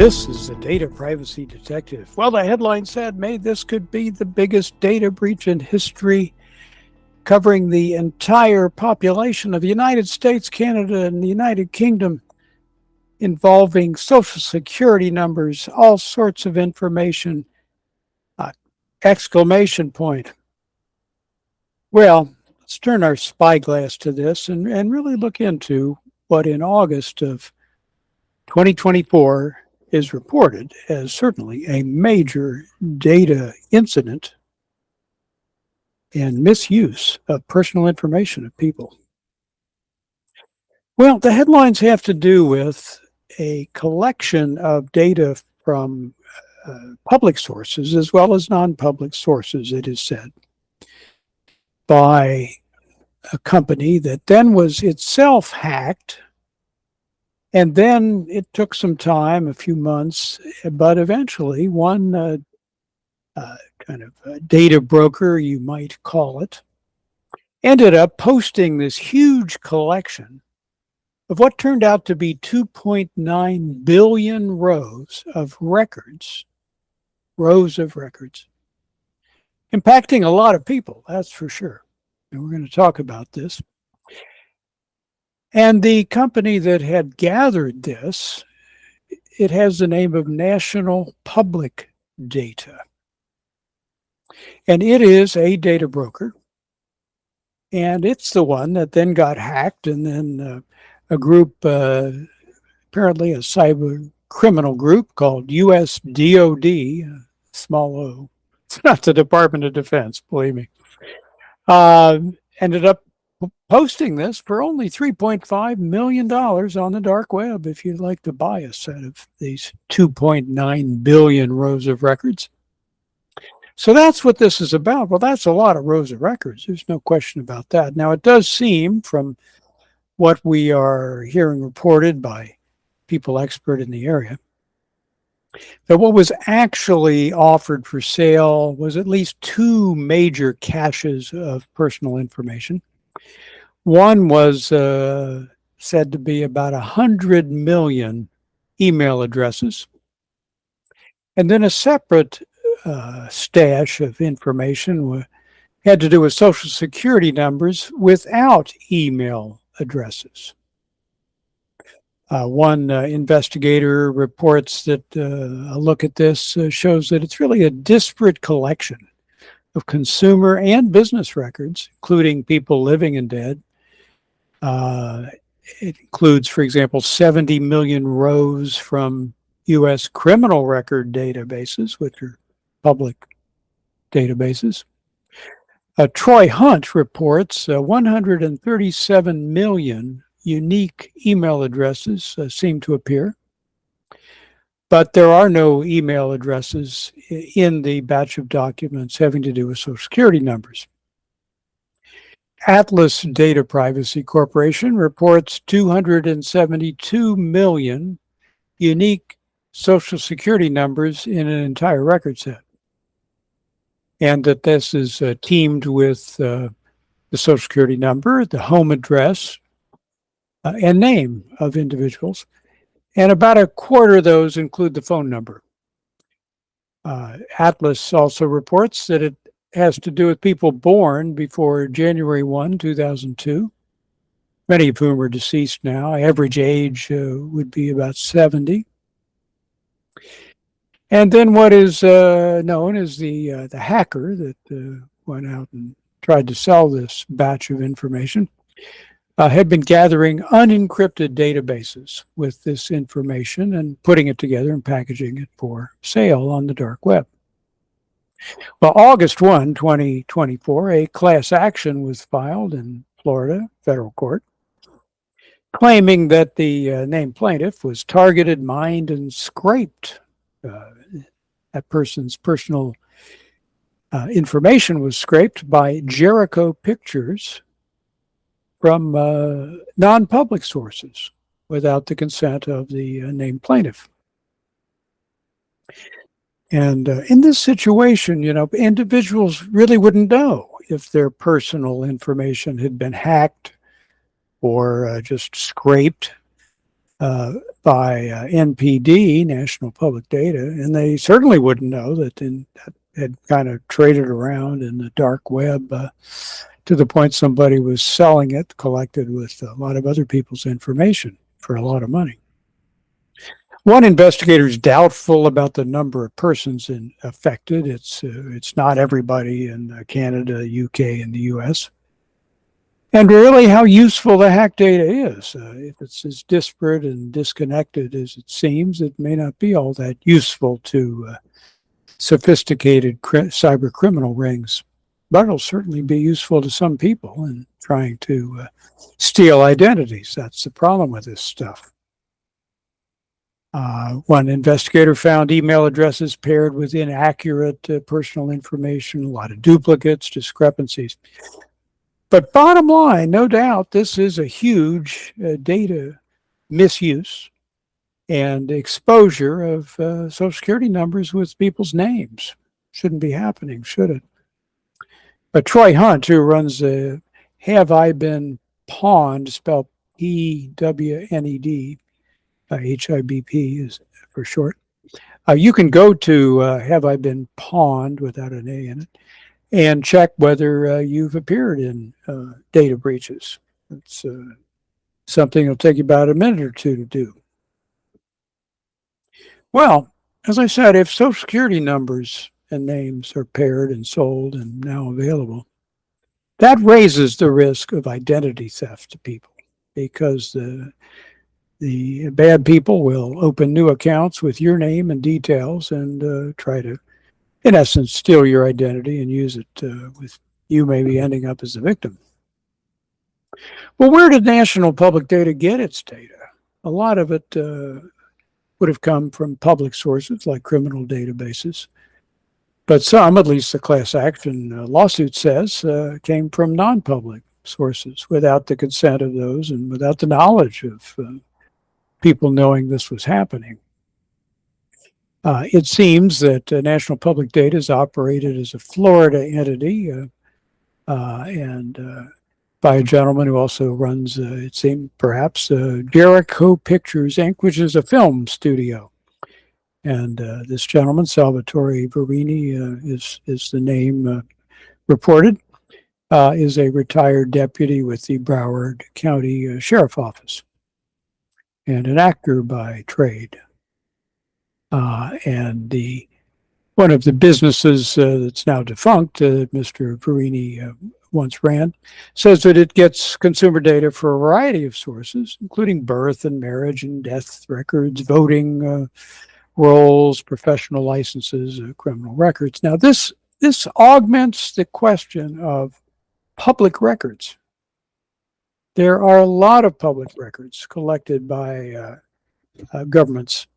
This is the Data Privacy Detective. Well, the headline said, this could be the biggest data breach in history, covering the entire population of the United States, Canada, and the United Kingdom, involving social security numbers, all sorts of information, exclamation point. Well, let's turn our spyglass to this and really look into what in August of 2024 is reported as certainly a major data incident and misuse of personal information of people. Well, the headlines have to do with a collection of data from public sources as well as non-public sources, it is said, by a company that then was itself hacked. And then it took some time, a few months, but eventually one kind of a data broker, you might call it, ended up posting this huge collection of what turned out to be 2.9 billion rows of records, impacting a lot of people, that's for sure. And we're going to talk about this. And the company that had gathered this, it has the name of National Public Data. And it is a data broker. And it's the one that then got hacked, and then a group, apparently a cyber criminal group called US DOD, small o. It's not the Department of Defense, believe me, ended up posting this for only $3.5 million on the dark web if you'd like to buy a set of these 2.9 billion rows of records. So that's what this is about. Well, that's a lot of rows of records. There's no question about that. Now, it does seem from what we are hearing reported by people expert in the area that what was actually offered for sale was at least two major caches of personal information. One was said to be about 100 million email addresses. And then a separate stash of information had to do with social security numbers without email addresses. One investigator reports that a look at this shows that it's really a disparate collection of consumer and business records, including people living and dead. It includes, for example, 70 million rows from U.S. criminal record databases, which are public databases. Troy Hunt reports 137 million unique email addresses seem to appear, but there are no email addresses in the batch of documents having to do with Social Security numbers. Atlas Data Privacy Corporation reports 272 million unique Social Security numbers in an entire record set, and that this is teamed with the Social Security number, the home address, and name of individuals, and about a quarter of those include the phone number. Atlas also reports that it has to do with people born before January 1, 2002, many of whom are deceased now. Average age would be about 70. And then what is known as the hacker that went out and tried to sell this batch of information had been gathering unencrypted databases with this information and putting it together and packaging it for sale on the dark web. Well, August 1, 2024, a class action was filed in Florida federal court, claiming that the named plaintiff was targeted, mined, and scraped. That person's personal information was scraped by Jericho Pictures from non-public sources without the consent of the named plaintiff. And in this situation, individuals really wouldn't know if their personal information had been hacked or just scraped. by NPD, National Public Data, and they certainly wouldn't know that that had kind of traded around in the dark web to the point somebody was selling it, collected with a lot of other people's information for a lot of money. One investigator is doubtful about the number of persons affected. It's not everybody in Canada, UK, and the US. And really how useful the hack data is. If it's as disparate and disconnected as it seems, it may not be all that useful to sophisticated cyber criminal rings. But it'll certainly be useful to some people in trying to steal identities. That's the problem with this stuff. One investigator found email addresses paired with inaccurate personal information, a lot of duplicates, discrepancies. But bottom line, no doubt, this is a huge data misuse and exposure of Social Security numbers with people's names. Shouldn't be happening, should it? But Troy Hunt, who runs Have I Been Pawned, spelled PWNED, HIBP is for short. You can go to Have I Been Pawned without an A in it and check whether you've appeared in data breaches. It's something that'll take you about a minute or two to do. Well, as I said, if Social Security numbers and names are paired and sold and now available, that raises the risk of identity theft to people because the bad people will open new accounts with your name and details and try to, in essence, steal your identity and use it with you maybe ending up as a victim. Well, where did National Public Data get its data? A lot of it would have come from public sources like criminal databases. But some, at least the class action lawsuit says, came from non-public sources without the consent of those and without the knowledge of people knowing this was happening. It seems that National Public Data is operated as a Florida entity and by a gentleman who also runs, it seemed perhaps, Jericho Pictures Inc., which is a film studio. And this gentleman, Salvatore Verini, is the name reported, is a retired deputy with the Broward County Sheriff Office and an actor by trade. And one of the businesses that's now defunct, Mr. Verini once ran, says that it gets consumer data for a variety of sources, including birth and marriage and death records, voting roles, professional licenses, criminal records. Now, this augments the question of public records. There are a lot of public records collected by governments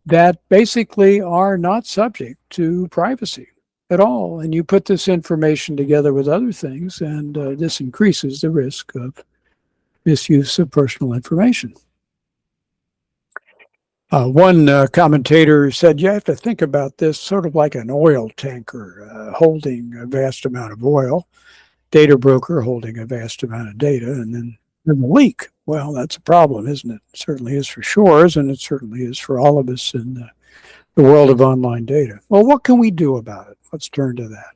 that basically are not subject to privacy at all. And you put this information together with other things, and this increases the risk of misuse of personal information. One commentator said, you have to think about this sort of like an oil tanker holding a vast amount of oil, data broker holding a vast amount of data, and then there's a leak. Well, that's a problem, isn't it? It certainly is for Shores, and it certainly is for all of us in the world of online data. Well, what can we do about it? Let's turn to that.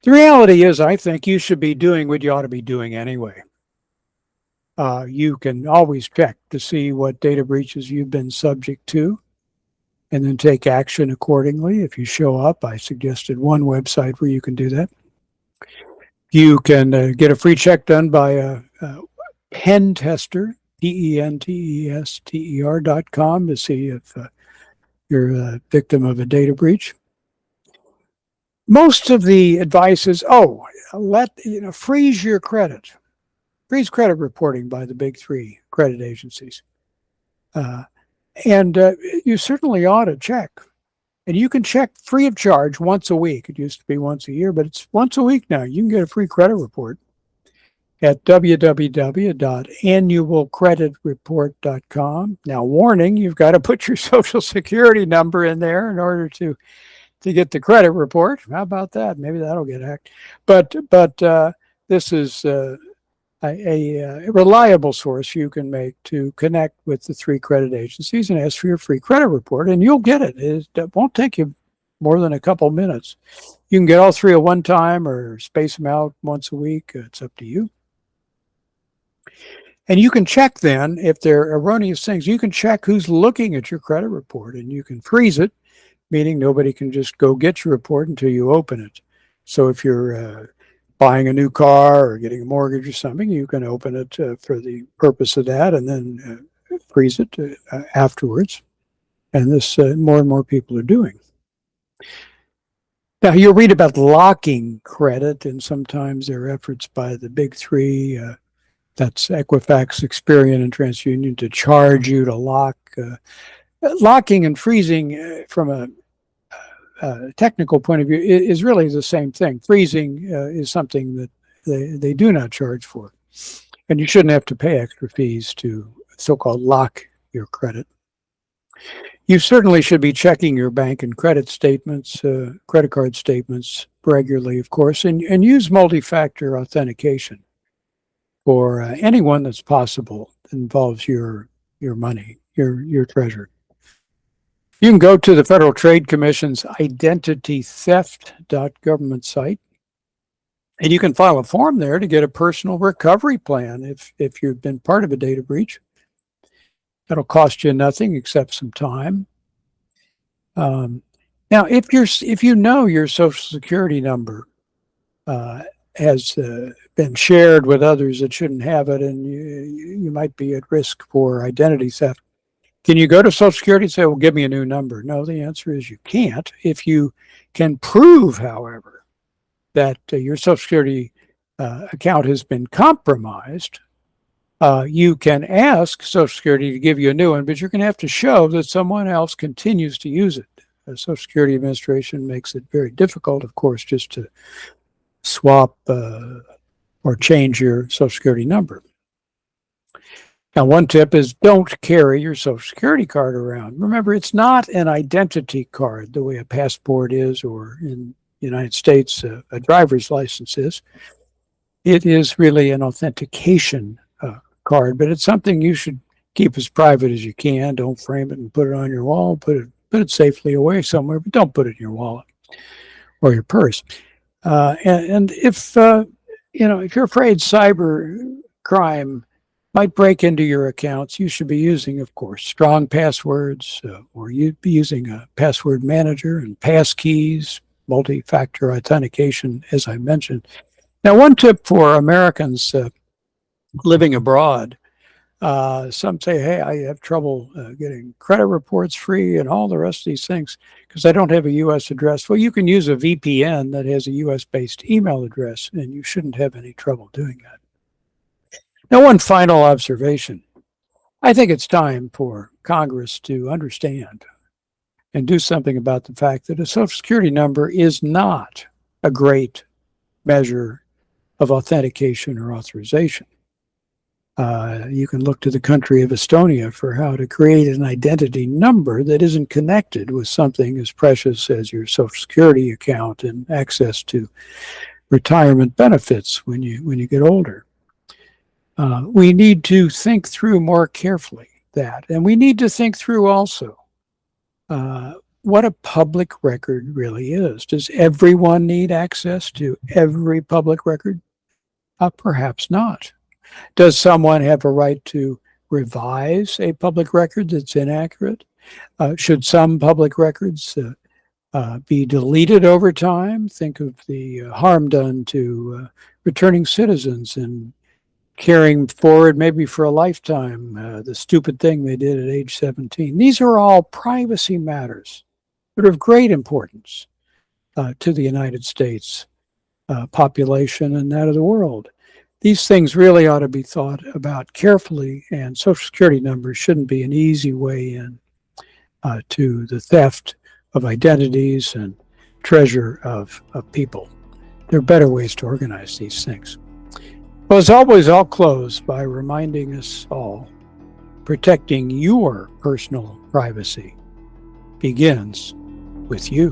The reality is, I think you should be doing what you ought to be doing anyway. You can always check to see what data breaches you've been subject to and then take action accordingly. If you show up, I suggested one website where you can do that. You can get a free check done by a pen tester, pentester.com, to see if you're a victim of a data breach. Most of the advice is, freeze your credit. Freeze credit reporting by the big three credit agencies. And you certainly ought to check. And you can check free of charge once a week. It used to be once a year, but it's once a week now. You can get a free credit report at www.annualcreditreport.com. Now, warning, you've got to put your Social Security number in there in order to get the credit report. How about that? Maybe that'll get hacked. But this is a reliable source you can make to connect with the three credit agencies and ask for your free credit report, and you'll get it. It won't take you more than a couple minutes. You can get all three at one time or space them out once a week. It's up to you. And you can check then if there are erroneous things. You can check who's looking at your credit report, and you can freeze it, meaning nobody can just go get your report until you open it. So if you're buying a new car or getting a mortgage or something, you can open it for the purpose of that and then freeze it afterwards. And this more and more people are doing. Now, you'll read about locking credit, and sometimes there are efforts by the big three, that's Equifax, Experian, and TransUnion, to charge you to lock. Locking and freezing from a technical point of view is really the same thing. Freezing is something that they do not charge for, and you shouldn't have to pay extra fees to so-called lock your credit. You certainly should be checking your bank and credit statements, credit card statements regularly, of course, and use multi-factor authentication for anyone that's possible that involves your money, your treasure. You can go to the Federal Trade Commission's identitytheft.government site, and you can file a form there to get a personal recovery plan if you've been part of a data breach. That'll cost you nothing except some time. Now, if you know your Social Security number has been shared with others that shouldn't have it, and you might be at risk for identity theft, can you go to Social Security and say, well, give me a new number? No, the answer is you can't. If you can prove, however, that your Social Security account has been compromised, you can ask Social Security to give you a new one, but you're going to have to show that someone else continues to use it. The Social Security Administration makes it very difficult, of course, just to swap or change your Social Security number. Now, one tip is don't carry your Social Security card around. Remember, it's not an identity card the way a passport is, or in the United States, a driver's license is. It is really an authentication card, but it's something you should keep as private as you can. Don't frame it and put it on your wall. Put it safely away somewhere, but don't put it in your wallet or your purse. And if you're afraid cyber crime might break into your accounts, you should be using, of course, strong passwords, or you'd be using a password manager and passkeys, multi-factor authentication, as I mentioned. Now, one tip for Americans living abroad, some say, hey, I have trouble getting credit reports free and all the rest of these things because I don't have a U.S. address. Well, you can use a VPN that has a U.S.-based email address, and you shouldn't have any trouble doing that. Now, one final observation. I think it's time for Congress to understand and do something about the fact that a Social Security number is not a great measure of authentication or authorization. You can look to the country of Estonia for how to create an identity number that isn't connected with something as precious as your Social Security account and access to retirement benefits when you get older. We need to think through more carefully that, and we need to think through also what a public record really is. Does everyone need access to every public record? Perhaps not. Does someone have a right to revise a public record that's inaccurate? Should some public records be deleted over time? Think of the harm done to returning citizens and carrying forward maybe for a lifetime the stupid thing they did at age 17. These are all privacy matters that are of great importance to the United States population and that of the world. These things really ought to be thought about carefully, and Social Security numbers shouldn't be an easy way in to the theft of identities and treasure of people. There are better ways to organize these things. Well, as always, I'll close by reminding us all, protecting your personal privacy begins with you.